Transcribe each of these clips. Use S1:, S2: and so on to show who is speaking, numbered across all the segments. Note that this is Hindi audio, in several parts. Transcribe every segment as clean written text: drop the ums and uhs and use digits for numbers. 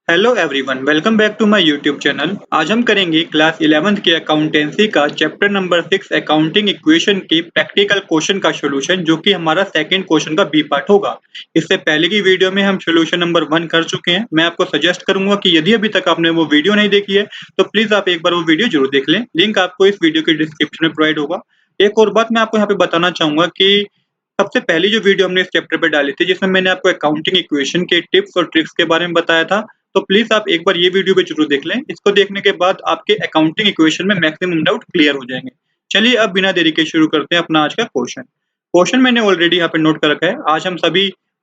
S1: Hello everyone, welcome back to my YouTube channel. आज हम करेंगे क्लास 11th की अकाउंटेंसी का चैप्टर नंबर 6 अकाउंटिंग इक्वेशन की प्रैक्टिकल क्वेश्चन का सॉल्यूशन, जो कि हमारा सेकंड क्वेश्चन का बी पार्ट होगा। इससे पहले की वीडियो में हम सॉल्यूशन नंबर 1 कर चुके हैं। मैं आपको सजेस्ट करूंगा कि यदि अभी तक आपने वो वीडियो नहीं देखी है तो प्लीज आप एक बार वो वीडियो जरूर देख लें। लिंक आपको इस वीडियो के डिस्क्रिप्शन में प्रोवाइड होगा। एक और बात मैं आपको यहाँ पे बताना चाहूंगा कि सबसे पहली जो वीडियो हमने इस चैप्टर पे डाली थी, जिसमें मैंने आपको अकाउंटिंग इक्वेशन के टिप्स और ट्रिक्स के बारे में बताया था, तो प्लीज आप एक बार ये वीडियो भी जरूर देख लें। इसको देखने के बाद आपके अकाउंटिंग इक्वेशन में मैक्सिमम डाउट क्लियर हो जाएंगे। चलिए अब बिना देरी के शुरू करते हैं अपना आज का क्वेश्चन। क्वेश्चन मैंने ऑलरेडी यहाँ पे नोट कर रखा है।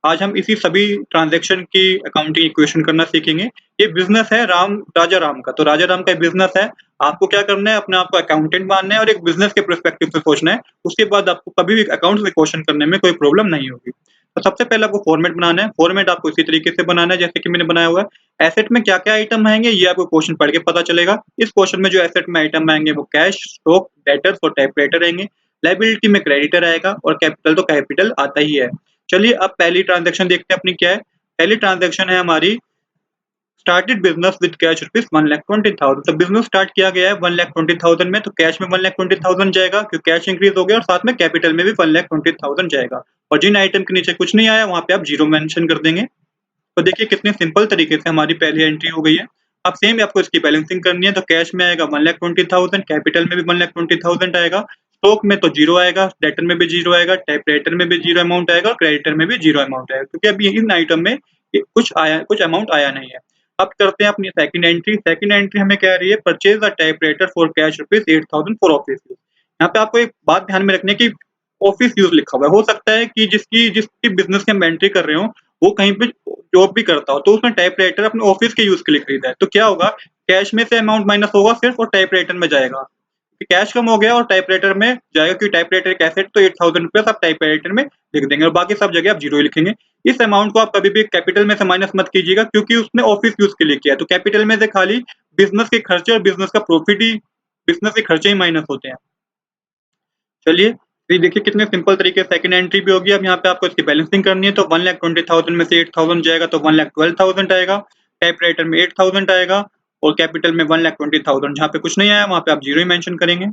S1: आज हम इसी सभी ट्रांजैक्शन की अकाउंटिंग इक्वेशन करना सीखेंगे। ये बिजनेस है राजा राम का। तो राजा राम का बिजनेस है। आपको क्या करना है, अपने आप को अकाउंटेंट मानना है और एक बिजनेस के पर्सपेक्टिव से सोचना है। उसके बाद आपको कभी भी अकाउंट से क्वेश्चन करने में कोई प्रॉब्लम नहीं होगी। तो सबसे पहले आपको फॉर्मेट बनाना है। फॉर्मेट आपको इसी तरीके से बनाना है जैसे कि मैंने बनाया हुआ है। एसेट में क्या-क्या आइटम आएँगे ये आपको क्वेश्चन पढ़ के पता चलेगा। इस क्वेश्चन में जो एसेट में आइटम आएँगे वो कैश, स्टॉक, डेटर्स और टाइपराइटर आएँगे। लायबिलिटी में क्रेडिटर आएगा और कैपिटल तो कैपिटल आता ही है। चलिए अब पहली ट्रांज़ैक्शन देखते हैं अपनी क्या है। पहली ट्रांज़ैक्शन है हमारी started business with cash rupees 1,20,000। तो बिज़नेस स्टार्ट किया गया है 1,20,000 में, तो कैश में 1,20,000 जाएगा क्योंकि कैश इंक्रीज़ हो गया और साथ में कैपिटल में भी 1,20,000 जाएगा। और जिन आइटम के नीचे कुछ नहीं आया वहाँ पे आप 0 मेंशन कर देंगे। तो देखिए कितने सिंपल तरीके से हमारी पहली एंट्री हो गई है। अब सेम आपको इसकी बैलेंसिंग करनी है। तो कैश में आएगा 1,20,000, कैपिटल में भी 1,20,000 आएगा, स्टॉक में तो 0 आएगा, डेटर में भी 0 आएगा, टाइपराइटर में भी 0 अमाउंट आएगा और क्रेडिटर में भी 0 अमाउंट आएगा क्योंकि अभी इन आइटम में कुछ अमाउंट आया नहीं है। अब करते हैं अपनी सेकंड एंट्री। सेकंड एंट्री हमें कह रही है purchase a typewriter for cash rupees 8,000 for office use. यहाँ पे आपको एक बात ध्यान में रखनी है कि ऑफिस यूज़ लिखा हुआ है। हो सकता है कि जिसकी बिज़नेस की हम एंट्री कर रहे हों, वो कहीं पे जॉब भी करता हो, तो उसने टाइपराइटर अपने ऑफिस के यूज़ के लिए खरीदा है। तो क्या होगा, कैश में से अमाउंट माइनस होगा सिर्फ और टाइपराइटर में जाएगा। कैश कम हो गया और टाइपराइटर में जाएगा क्योंकि टाइपराइटर एक एसेट, तो 8,000 रुपीज़ आप टाइपराइटर में लिख देंगे और बाकी सब जगह आप 0 ही लिखेंगे। इस अमाउंट को आप कभी भी कैपिटल में से माइनस मत कीजिएगा क्योंकि उसने ऑफिस यूज़ के लिए किया है। तो कैपिटल में से खाली बिज़नेस के खर्चे और बिज़नेस के खर्चे ही माइनस होते हैं। चलिए, तो ये देखिए कितने सिंपल तरीके से सेकंड एंट्री भी होगी। अब यहाँ पे आपको इसकी बैलेंसिंग करनी है। तो 1,20,000 में से 8,000 जाएगा तो 1,12,000 आएगा, टाइपराइटर में 8,000 आएगा और कैपिटल में 1,20,000। जहाँ पे कुछ नहीं आया वहाँ पे आप 0 ही मेंशन करेंगे।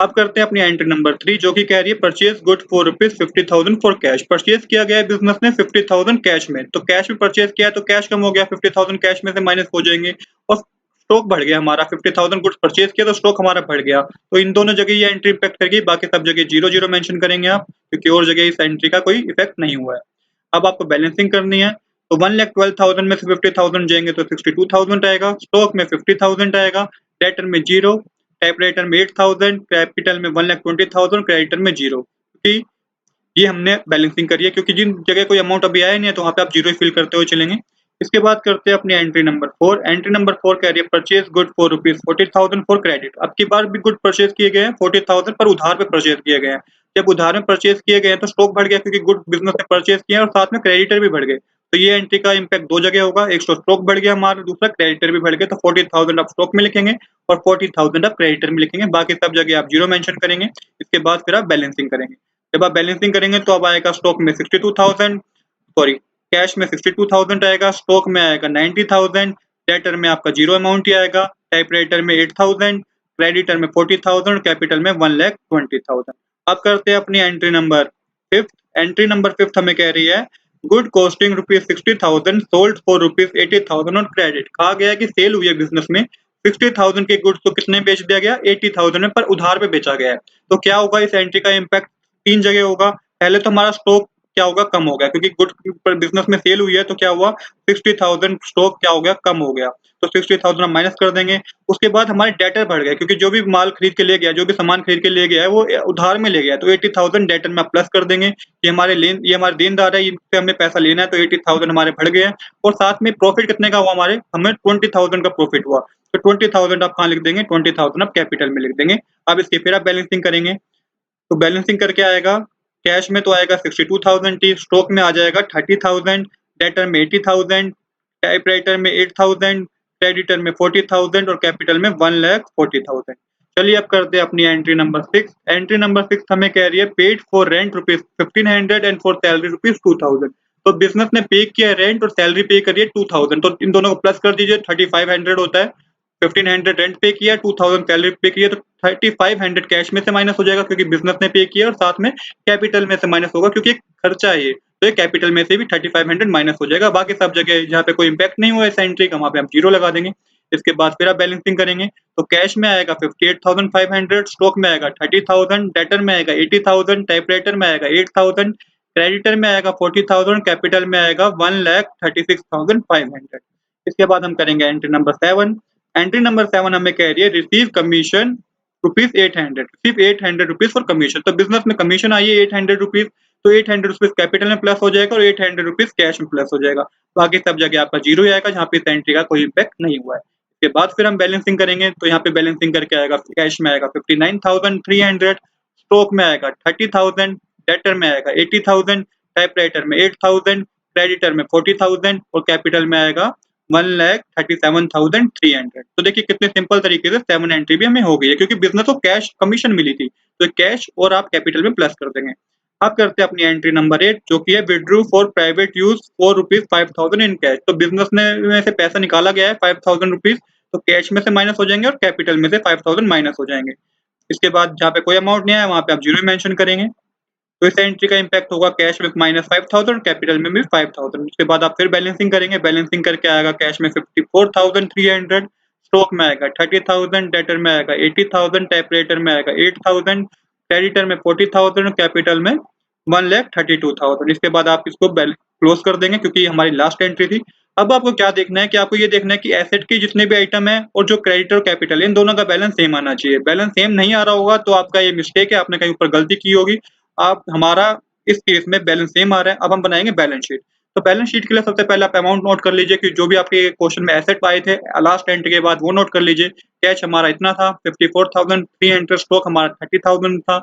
S1: अब करते हैं अपनी एंट्री नंबर 3, जो कि कह रही है purchase good for rupees 50,000 for cash. Purchase किया गया है बिज़नेस ने 50,000 कैश में। तो कैश में परचेज़ किया है तो कैश कम हो गया, 50,000 कैश में से माइनस हो जाएँगे और स्टॉक बढ़ गया हमारा। 50,000 गुड्स परचेज़ किया तो स्टॉक हमारा बढ़ गया। तो इन दोनों जगह ये एंट्री इम्पैक्ट करेगी, बाकी सब जगह 0-0 मेंशन करेंगे आप, क्योंकि और जगह इस एंट्री का कोई इफेक्ट नहीं हुआ है। अब आपको बैलेंसिंग करनी है। तो 1,12,000 में से 50,000 जाएँगे तो 62,000 आएगा, स्टॉक में 50,000 आएगा, डेटर में 0, टाइपराइटर में 8,000, कैपिटल में 1,20,000, क्रेडिटर में 0। क्योंकि ये हमने बैलेंसिंग करी है, क्योंकि जिन जगह कोई अमाउंट अभी आया नहीं है तो वहाँ पे आप 0 ही फिल करते हुए चलेंगे। इसके बाद करते हैं अपनी एंट्री नंबर 4। एंट्री नंबर 4 कह रही है purchase good for rupees 40,000 for credit. अब की बार भी गुड परचेज़ किए गए हैं 40,000 पर उधार पे परचेज़ किए गए हैं। जब उधार में परचेज़ किए गए हैं तो स्टॉक बढ़ गया क्योंकि गुड बिज़नेस ने परचेज़ किया है और साथ में क्रेडिटर भी बढ़ गए। तो ये एंट्री का इम्पैक्ट 2 जगह होगा, एक तो स्टॉक बढ़ गया हमारा, दूसरा क्रेडिटर भी बढ़ गए। तो 40,000 आप स्टॉक में लिखेंगे और 40,000 आप क्रेडिटर में लिखेंगे, बाकी सब जगह आप 0 मेंशन करेंगे। इसके बाद फिर आप बैलेंसिंग करेंगे। जब आप बैलेंसिंग करेंगे तो अब आएगा स्टॉक में 62,000, सॉरी, कैश में 62,000 आएगा, स्टॉक में आएगा 90,000, डेटर में आपका 0 अमाउंट ही आएगा, टाइपराइटर में 8,000, क्रेडिटर में 40,000 और कैपिटल में 1,20,000। अब करते हैं अपनी एंट्री नंबर 5। एंट्री नंबर 5 हमें कह रही है good costing rupees 60,000 sold for rupees 80,000 on credit. कहा गया है कि सेल हुई है बिज़नेस में 60,000 के गुड्स को कितने में बेच दिया गया, 80,000 में, पर उधार पे बेचा गया है। तो क्या होगा, इस एंट्री का इम्पैक्ट 3 जगह होगा। पहले तो हमारा स्टॉक क्या होगा, कम हो गया क्योंकि गुड पर बिज़नेस में सेल हुई है तो क्या हुआ, 60,000 स्टॉक क्या हो गया, कम हो गया। तो 60,000 हम माइनस कर देंगे। उसके बाद हमारे डेटर बढ़ गए क्योंकि जो भी माल खरीद के ले गया, जो भी सामान खरीद के ले गया है वो उधार में ले गया है, तो 80,000 डेटर में आप प्लस कर देंगे। ये हमारे देनदार है, इनसे हमें पैसा लेना है, तो 80,000 हमारे बढ़ गए हैं। और साथ में प्रॉफिट कितने का हुआ, हमें 20,000 का प्रॉफिट हुआ। तो 20,000 आप कहाँ लिख देंगे, 20,000 आप कैपिटल में लिख देंगे। अब इसकी फिर आप बैलेंसिंग करेंगे। तो बैलेंसिंग करके आएगा, कैश में तो आएगा 62,000 ही, स्टॉक में आ जाएगा 30,000, डेटर में 80,000, टाइपराइटर में 8,000, क्रेडिटर में 40,000 और कैपिटल में 1,40,000। चलिए अब करते हैं अपनी एंट्री नंबर 6। एंट्री नंबर 6 हमें कह रही है paid for rent rupees 1,500 and for salary rupees 2,000। तो बिज़नेस ने पे किया है रेंट और सैलरी पे करी है 2000, तो इन दोनों को प्लस कर दीजिए 3500 होता है। 1500 रेंट पे किया, 2000 सैलरी पे की है, तो 3500 कैश में से माइनस हो जाएगा क्योंकि बिज़नेस ने पे किया और साथ में कैपिटल में से माइनस होगा क्योंकि एक खर्चा है ये। तो ये कैपिटल में से भी 3500 माइनस हो जाएगा। बाकी सब जगह जहाँ पे कोई इम्पैक्ट नहीं हुआ इस एंट्री का वहाँ पे हम 0 लगा देंगे। इसके बाद फिर आप बैलेंसिंग करेंगे, तो कैश में आएगा 58,500, स्टॉक में आएगा 30,000, डेटर में आएगा 80,000, टाइपराइटर में आएगा 8,000, क्रेडिटर में आएगा 40,000, कैपिटल में आएगा 1,36,500। इसके बाद हम करेंगे एंट्री नंबर 7। एंट्री नंबर 7 हमें कह रही है receive commission rupees 800, receive 800 rupees for commission. तो बिजनेस में कमीशन आई है 800 रुपीज, तो 800 रुपीज कैपिटल में प्लस हो जाएगा और 800 रुपीज कैश में प्लस हो जाएगा। बाकी सब जगह आपका 0 ही आएगा जहाँ पे इस एंट्री का कोई इम्पैक्ट नहीं हुआ है। इसके बाद फिर हम बैलेंसिंग करेंगे, तो यहाँ पे बैलेंसिंग करके आएगा कैश में आएगा 59,300, स्टॉक में आएगा 30,000, डेटर में आएगा 80,000, टाइपराइटर में 8,000, क्रेडिटर में 40,000 और कैपिटल में आएगा 1,37,300। तो देखिए कितने सिंपल तरीके से 7 एंट्री भी हमें हो गई है क्योंकि बिजनेस को कैश कमीशन मिली थी, तो कैश और आप कैपिटल में प्लस कर देंगे। अब करते हैं अपनी एंट्री नंबर 8 जो कि है withdrew for private use for rupees 5,000 in cash. तो बिजनेस में से पैसा निकाला गया है 5,000 रुपीज, तो कैश में से माइनस हो जाएंगे और कैपिटल में से 5,000 माइनस हो जाएंगे। इसके बाद जहाँ पे कोई अमाउंट नहीं आया वहाँ पे आप 0 मेंशन करेंगे। तो इस एंट्री का इम्पैक्ट होगा कैश में -5,000, कैपिटल में भी 5,000। उसके बाद आप फिर बैलेंसिंग करेंगे, बैलेंसिंग करके आएगा कैश में 54,300, स्टॉक में आएगा 30,000, डेटर में आएगा 80,000, टाइपराइटर में आएगा 8,000, क्रेडिटर में 40,000 और कैपिटल में 1,32,000। इसके बाद आप इसको क्लोज कर देंगे क्योंकि ये हमारी लास्ट एंट्री थी। अब आपको क्या देखना है कि आपको ये देखना है कि एसेट के जितने भी आइटम है और जो क्रेडिट और कैपिटल इन दोनों का बैलेंस सेम आना चाहिए। बैलेंस सेम नहीं आ रहा होगा तो आपका ये मिस्टेक है, आपने कहीं ऊपर गलती की होगी। आप हमारा इस केस में बैलेंस सेम आ रहा है। अब हम बनाएंगे बैलेंस शीट। तो बैलेंस शीट के लिए सबसे पहले आप अमाउंट नोट कर लीजिए कि जो भी आपके क्वेश्चन में एसेट आए थे लास्ट एंट्री के बाद वो नोट कर लीजिए। कैश हमारा इतना था 54,300, स्टॉक हमारा 30,000 था,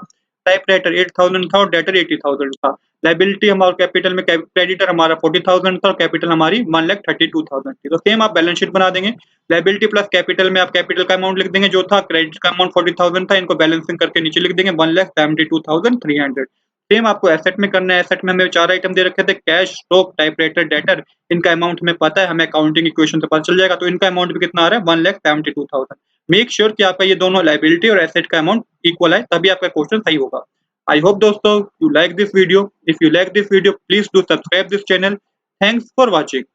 S1: टाइपराइटर 8,000 था और डेटर 80,000 था। लायबिलिटी हमारा कैपिटल में क्रेडिटर हमारा 40,000 था और कैपिटल हमारी 1,32,000 थी। तो सेम आप बैलेंस शीट बना देंगे। लायबिलिटी प्लस कैपिटल में आप कैपिटल का अमाउंट लिख देंगे जो था, क्रेडिट का अमाउंट 40,000 था, इनको बैलेंसिंग करके नीचे लिख देंगे 1,72,300। सेम आपको एसेट में करना है। एसेट में हमें 4 आइटम दे रखे थे, कैश, स्टॉक, टाइपराइटर, डेटर। इनका अमाउंट हमें पता है, हमें अकाउंटिंग इक्वेशन से पता चल जाएगा। तो इनका अमाउंट भी कितना आ रहा है 1,72,000। मेक श्योर कि आपका ये दोनों लायबिलिटी और एसेट का अमाउंट इक्वल है, तभी आपका क्वेश्चन सही होगा। I hope दोस्तों you like this video. If you like this video, please do subscribe this channel. Thanks for watching.